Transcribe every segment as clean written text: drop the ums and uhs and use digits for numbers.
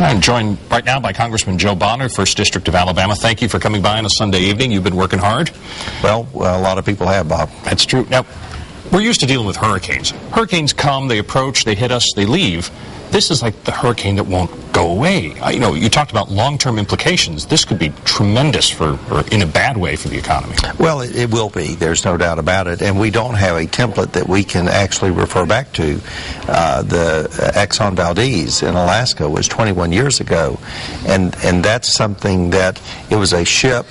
I'm joined right now by Congressman Joe Bonner, 1st District of Alabama. Thank you for coming by on a Sunday evening. You've been working hard. Well, a lot of people have, Bob. That's true. Now, we're used to dealing with hurricanes. Hurricanes come, they approach, they hit us, they leave. This is like the hurricane that won't go away. You talked about long-term implications. This could be tremendous or in a bad way for the economy. Well, it will be. There's no doubt about it. And we don't have a template that we can actually refer back to. The Exxon Valdez in Alaska was 21 years ago. And that's something that it was a ship.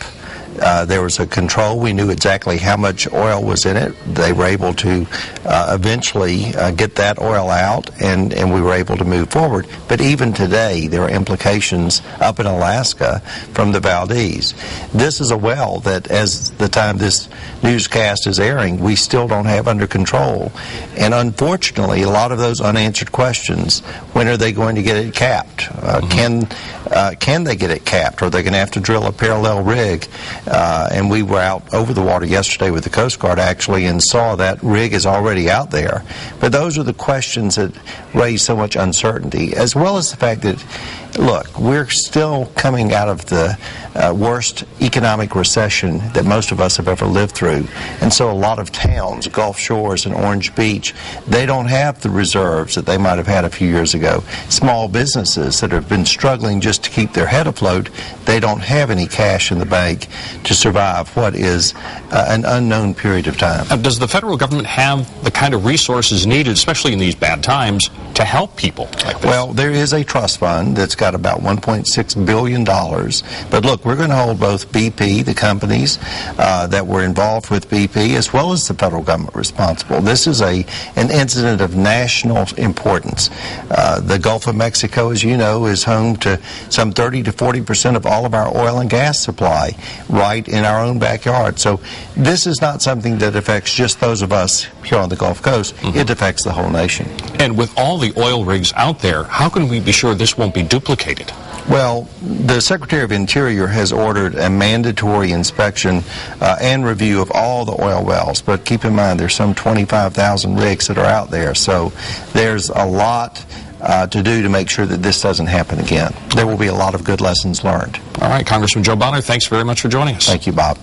There was a control. We knew exactly how much oil was in it. They were able to eventually get that oil out, and we were able to move forward. But even today, there are implications up in Alaska from the Valdez. This is a well that, as the time this newscast is airing, we still don't have under control. And unfortunately, a lot of those unanswered questions, when are they going to get it capped? Can they get it capped? Or are they going to have to drill a parallel rig? And we were out over the water yesterday with the Coast Guard, actually, and saw that rig is already out there. But those are the questions that raise so much uncertainty, as well as the fact that, look, we're still coming out of the worst economic recession that most of us have ever lived through. And so a lot of towns, Gulf Shores and Orange Beach, they don't have the reserves that they might have had a few years ago. Small businesses that have been struggling just to keep their head afloat, they don't have any cash in the bank to survive what is an unknown period of time. Does the federal government have the kind of resources needed, especially in these bad times, to help people like this? Well, there is a trust fund that's got about $1.6 billion. But look, we're going to hold both BP, the companies that were involved with BP, as well as the federal government responsible. This is an incident of national importance. The Gulf of Mexico, as you know, is home to some 30 to 40% of all of our oil and gas supply right in our own backyard. So this is not something that affects just those of us here on the Gulf Coast. It affects the whole nation. And with all the oil rigs out there, how can we be sure this won't be duplicated? Well, the Secretary of Interior has ordered a mandatory inspection and review of all the oil wells. But keep in mind, there's some 25,000 rigs that are out there. So there's a lot to do to make sure that this doesn't happen again. There will be a lot of good lessons learned. All right, Congressman Joe Bonner, thanks very much for joining us. Thank you, Bob.